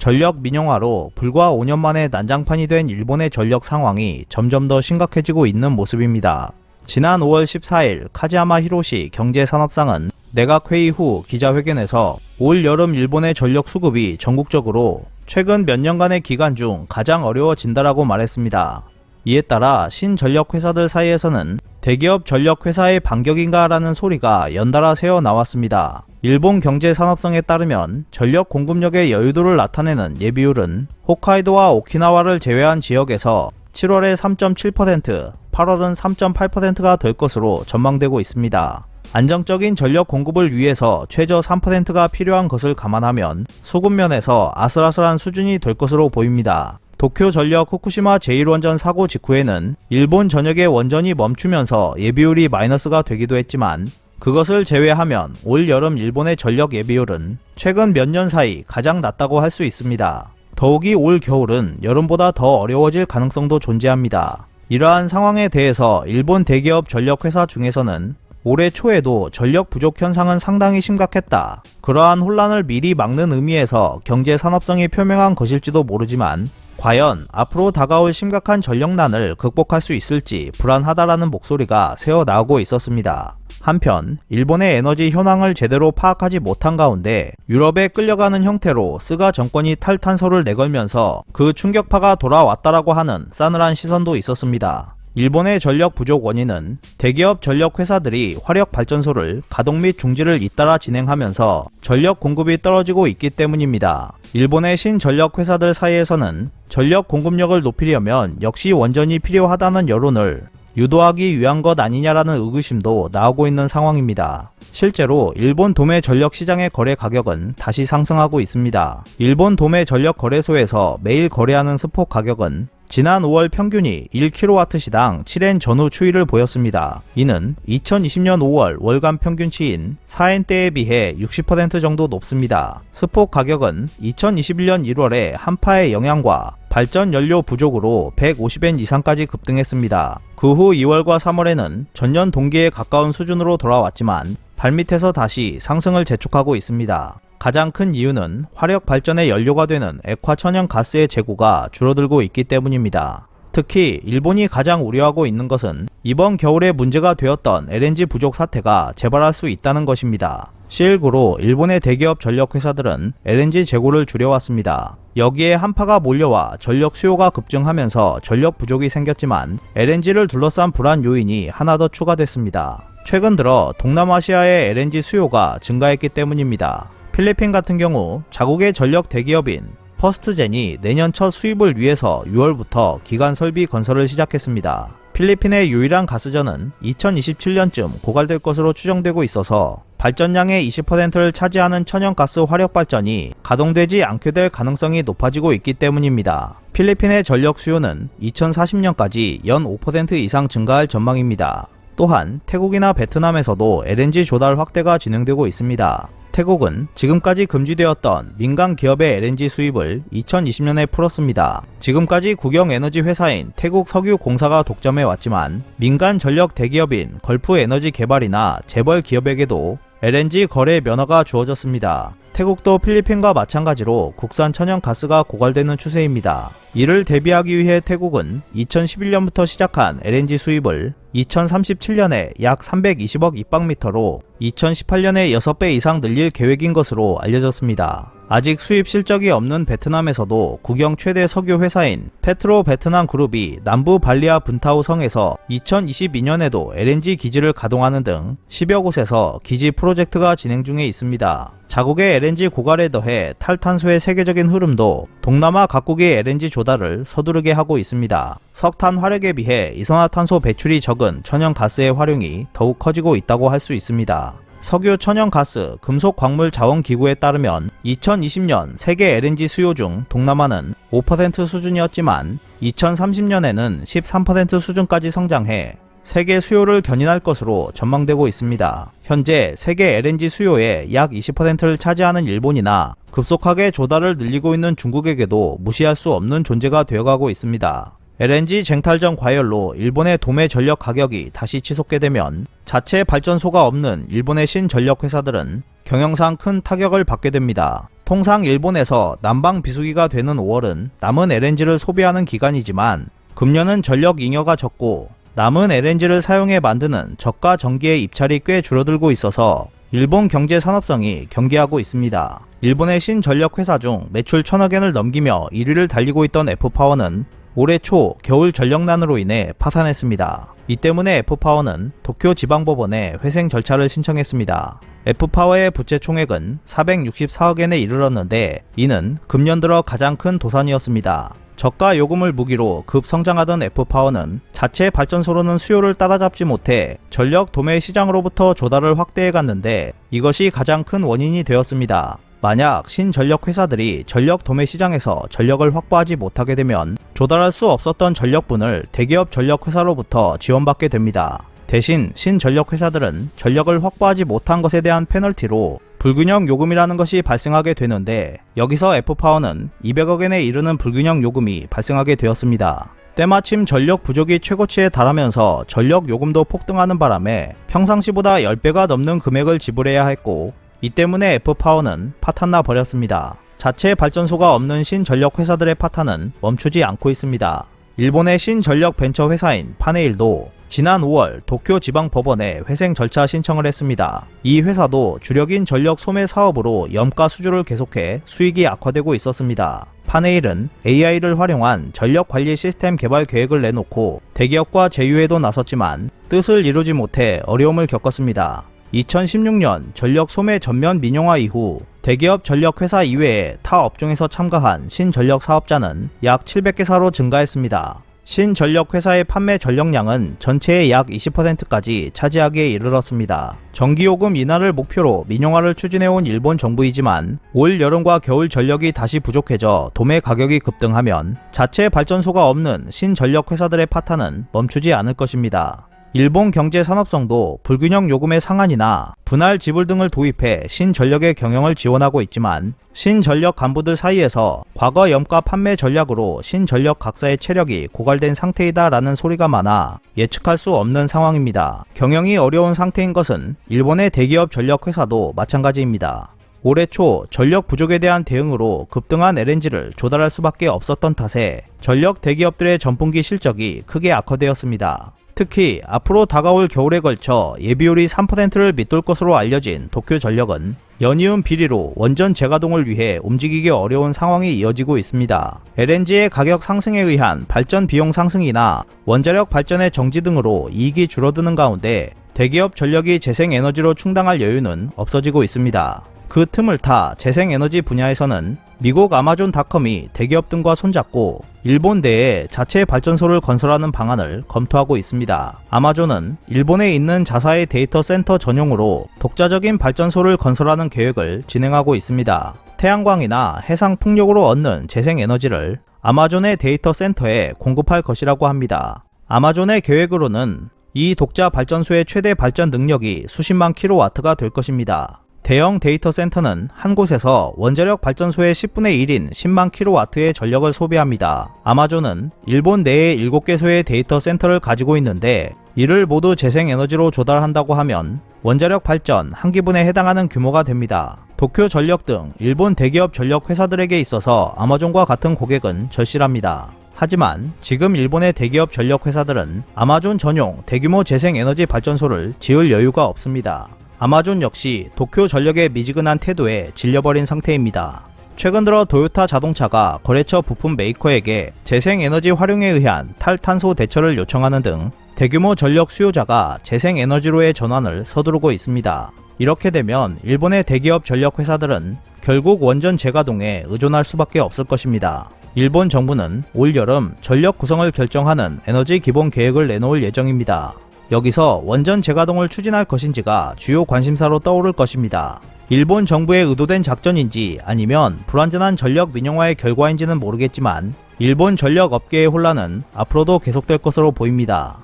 전력 민영화로 불과 5년 만에 난장판이 된 일본의 전력 상황이 점점 더 심각해지고 있는 모습입니다. 지난 5월 14일 카즈야마 히로시 경제산업상은 내각회의 후 기자회견에서 올 여름 일본의 전력 수급이 전국적으로 최근 몇 년간의 기간 중 가장 어려워진다라고 말했습니다. 이에 따라 신전력회사들 사이에서는 대기업 전력회사의 반격인가라는 소리가 연달아 새어 나왔습니다. 일본 경제산업성에 따르면 전력 공급력의 여유도를 나타내는 예비율은 홋카이도와 오키나와를 제외한 지역에서 7월에 3.7%, 8월은 3.8%가 될 것으로 전망되고 있습니다. 안정적인 전력 공급을 위해서 최저 3%가 필요한 것을 감안하면 수급면에서 아슬아슬한 수준이 될 것으로 보입니다. 도쿄전력 후쿠시마 제1원전 사고 직후에는 일본 전역의 원전이 멈추면서 예비율이 마이너스가 되기도 했지만 그것을 제외하면 올 여름 일본의 전력 예비율은 최근 몇 년 사이 가장 낮다고 할 수 있습니다. 더욱이 올 겨울은 여름보다 더 어려워질 가능성도 존재합니다. 이러한 상황에 대해서 일본 대기업 전력회사 중에서는 올해 초에도 전력 부족 현상은 상당히 심각했다. 그러한 혼란을 미리 막는 의미에서 경제산업성이 표명한 것일지도 모르지만 과연 앞으로 다가올 심각한 전력난을 극복할 수 있을지 불안하다라는 목소리가 새어나오고 있었습니다. 한편 일본의 에너지 현황을 제대로 파악하지 못한 가운데 유럽에 끌려가는 형태로 스가 정권이 탈탄소를 내걸면서 그 충격파가 돌아왔다라고 하는 싸늘한 시선도 있었습니다. 일본의 전력 부족 원인은 대기업 전력 회사들이 화력 발전소를 가동 및 중지를 잇따라 진행하면서 전력 공급이 떨어지고 있기 때문입니다. 일본의 신전력 회사들 사이에서는 전력 공급력을 높이려면 역시 원전이 필요하다는 여론을 유도하기 위한 것 아니냐라는 의구심도 나오고 있는 상황입니다. 실제로 일본 도매 전력 시장의 거래 가격은 다시 상승하고 있습니다. 일본 도매 전력 거래소에서 매일 거래하는 스포 가격은 지난 5월 평균이 1kW시당 7엔 전후 추이를 보였습니다. 이는 2020년 5월 월간 평균치인 4엔대에 비해 60% 정도 높습니다. 스포 가격은 2021년 1월에 한파의 영향과 발전 연료 부족으로 150엔 이상까지 급등했습니다. 그 후 2월과 3월에는 전년 동기에 가까운 수준으로 돌아왔지만 발밑에서 다시 상승을 재촉하고 있습니다. 가장 큰 이유는 화력 발전의 연료가 되는 액화천연가스의 재고가 줄어들고 있기 때문입니다. 특히 일본이 가장 우려하고 있는 것은 이번 겨울에 문제가 되었던 LNG 부족 사태가 재발할 수 있다는 것입니다. 실구로 일본의 대기업 전력회사들은 LNG 재고를 줄여왔습니다. 여기에 한파가 몰려와 전력 수요가 급증하면서 전력 부족이 생겼지만 LNG를 둘러싼 불안 요인이 하나 더 추가됐습니다. 최근 들어 동남아시아의 LNG 수요가 증가했기 때문입니다. 필리핀 같은 경우 자국의 전력 대기업인 퍼스트젠이 내년 첫 수입을 위해서 6월부터 기간 설비 건설을 시작했습니다. 필리핀의 유일한 가스전은 2027년쯤 고갈될 것으로 추정되고 있어서 발전량의 20%를 차지하는 천연가스 화력 발전이 가동되지 않게 될 가능성이 높아지고 있기 때문입니다. 필리핀의 전력 수요는 2040년까지 연 5% 이상 증가할 전망입니다. 또한 태국이나 베트남에서도 LNG 조달 확대가 진행되고 있습니다. 태국은 지금까지 금지되었던 민간 기업의 LNG 수입을 2020년에 풀었습니다. 지금까지 국영에너지 회사인 태국석유공사가 독점해왔지만 민간 전력 대기업인 걸프에너지개발이나 재벌 기업에게도 LNG 거래 면허가 주어졌습니다. 태국도 필리핀과 마찬가지로 국산 천연가스가 고갈되는 추세입니다. 이를 대비하기 위해 태국은 2011년부터 시작한 LNG 수입을 2037년에 약 320억 입방미터로 2018년에 6배 이상 늘릴 계획인 것으로 알려졌습니다. 아직 수입 실적이 없는 베트남에서도 국영 최대 석유 회사인 페트로 베트남 그룹이 남부 발리아 분타우 성에서 2022년에도 LNG 기지를 가동하는 등 10여 곳에서 기지 프로젝트가 진행 중에 있습니다. 자국의 LNG 고갈에 더해 탈탄소의 세계적인 흐름도 동남아 각국의 LNG 조달을 서두르게 하고 있습니다. 석탄 화력에 비해 이산화탄소 배출이 적은 천연가스의 활용이 더욱 커지고 있다고 할 수 있습니다. 석유, 천연가스, 금속 광물 자원 기구에 따르면 2020년 세계 LNG 수요 중 동남아는 5% 수준이었지만 2030년에는 13% 수준까지 성장해 세계 수요를 견인할 것으로 전망되고 있습니다. 현재 세계 LNG 수요의 약 20%를 차지하는 일본이나 급속하게 조달을 늘리고 있는 중국에게도 무시할 수 없는 존재가 되어가고 있습니다. LNG 쟁탈전 과열로 일본의 도매 전력 가격이 다시 치솟게 되면 자체 발전소가 없는 일본의 신전력 회사들은 경영상 큰 타격을 받게 됩니다. 통상 일본에서 난방 비수기가 되는 5월은 남은 LNG를 소비하는 기간이지만 금년은 전력 잉여가 적고 남은 LNG를 사용해 만드는 저가 전기의 입찰이 꽤 줄어들고 있어서 일본 경제 산업성이 경계하고 있습니다. 일본의 신전력 회사 중 매출 1000억엔을 넘기며 1위를 달리고 있던 F파워는 올해 초 겨울 전력난으로 인해 파산했습니다. 이 때문에 F파워는 도쿄 지방법원에 회생 절차를 신청했습니다. F파워의 부채 총액은 464억엔에 이르렀는데 이는 금년 들어 가장 큰 도산이었습니다. 저가 요금을 무기로 급성장하던 F파워는 자체 발전소로는 수요를 따라잡지 못해 전력 도매 시장으로부터 조달을 확대해 갔는데 이것이 가장 큰 원인이 되었습니다. 만약 신전력 회사들이 전력 도매 시장에서 전력을 확보하지 못하게 되면 조달할 수 없었던 전력분을 대기업 전력 회사로부터 지원받게 됩니다. 대신 신전력 회사들은 전력을 확보하지 못한 것에 대한 페널티로 불균형 요금이라는 것이 발생하게 되는데 여기서 F파워는 200억엔에 이르는 불균형 요금이 발생하게 되었습니다. 때마침 전력 부족이 최고치에 달하면서 전력 요금도 폭등하는 바람에 평상시보다 10배가 넘는 금액을 지불해야 했고 이 때문에 F파워는 파탄나 버렸습니다. 자체 발전소가 없는 신전력 회사들의 파탄은 멈추지 않고 있습니다. 일본의 신전력 벤처 회사인 파네일도 지난 5월 도쿄 지방법원에 회생 절차 신청을 했습니다. 이 회사도 주력인 전력 소매 사업으로 염가 수주를 계속해 수익이 악화되고 있었습니다. 파네일은 AI를 활용한 전력 관리 시스템 개발 계획을 내놓고 대기업과 제휴에도 나섰지만 뜻을 이루지 못해 어려움을 겪었습니다. 2016년 전력 소매 전면 민영화 이후 대기업 전력 회사 이외에 타 업종에서 참가한 신전력 사업자는 약 700개사로 증가했습니다. 신전력 회사의 판매 전력량은 전체의 약 20%까지 차지하기에 이르렀습니다. 전기요금 인하를 목표로 민영화를 추진해온 일본 정부이지만 올 여름과 겨울 전력이 다시 부족해져 도매 가격이 급등하면 자체 발전소가 없는 신전력 회사들의 파탄은 멈추지 않을 것입니다. 일본 경제 산업성도 불균형 요금의 상한이나 분할 지불 등을 도입해 신전력의 경영을 지원하고 있지만 신전력 간부들 사이에서 과거 염가 판매 전략으로 신전력 각사의 체력이 고갈된 상태이다 라는 소리가 많아 예측할 수 없는 상황입니다. 경영이 어려운 상태인 것은 일본의 대기업 전력 회사도 마찬가지입니다. 올해 초 전력 부족에 대한 대응으로 급등한 LNG를 조달할 수밖에 없었던 탓에 전력 대기업들의 전분기 실적이 크게 악화되었습니다. 특히 앞으로 다가올 겨울에 걸쳐 예비율이 3%를 밑돌 것으로 알려진 도쿄전력은 연이은 비리로 원전 재가동을 위해 움직이기 어려운 상황이 이어지고 있습니다. LNG의 가격 상승에 의한 발전 비용 상승이나 원자력 발전의 정지 등으로 이익이 줄어드는 가운데 대기업 전력이 재생에너지로 충당할 여유는 없어지고 있습니다. 그 틈을 타 재생에너지 분야에서는 미국 아마존닷컴이 대기업 등과 손잡고 일본 내에 자체 발전소를 건설하는 방안을 검토하고 있습니다. 아마존은 일본에 있는 자사의 데이터 센터 전용으로 독자적인 발전소를 건설하는 계획을 진행하고 있습니다. 태양광이나 해상 풍력으로 얻는 재생에너지를 아마존의 데이터 센터에 공급할 것이라고 합니다. 아마존의 계획으로는 이 독자 발전소의 최대 발전 능력이 수십만 킬로와트가 될 것입니다. 대형 데이터 센터는 한 곳에서 원자력 발전소의 10분의 1인 10만 킬로와트의 전력을 소비합니다. 아마존은 일본 내에 7개소의 데이터 센터를 가지고 있는데 이를 모두 재생에너지로 조달한다고 하면 원자력 발전 한 기분에 해당하는 규모가 됩니다. 도쿄 전력 등 일본 대기업 전력 회사들에게 있어서 아마존과 같은 고객은 절실합니다. 하지만 지금 일본의 대기업 전력 회사들은 아마존 전용 대규모 재생에너지 발전소를 지을 여유가 없습니다. 아마존 역시 도쿄 전력의 미지근한 태도에 질려버린 상태입니다. 최근 들어 도요타 자동차가 거래처 부품 메이커에게 재생에너지 활용에 의한 탈탄소 대처를 요청하는 등 대규모 전력 수요자가 재생에너지로의 전환을 서두르고 있습니다. 이렇게 되면 일본의 대기업 전력 회사들은 결국 원전 재가동에 의존할 수밖에 없을 것입니다. 일본 정부는 올 여름 전력 구성을 결정하는 에너지 기본 계획을 내놓을 예정입니다. 여기서 원전 재가동을 추진할 것인지가 주요 관심사로 떠오를 것입니다. 일본 정부의 의도된 작전인지 아니면 불완전한 전력 민영화의 결과인지는 모르겠지만 일본 전력 업계의 혼란은 앞으로도 계속될 것으로 보입니다.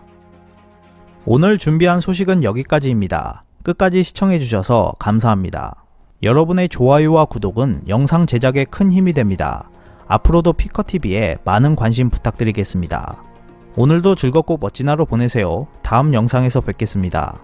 오늘 준비한 소식은 여기까지입니다. 끝까지 시청해주셔서 감사합니다. 여러분의 좋아요와 구독은 영상 제작에 큰 힘이 됩니다. 앞으로도 피커TV에 많은 관심 부탁드리겠습니다. 오늘도 즐겁고 멋진 하루 보내세요. 다음 영상에서 뵙겠습니다.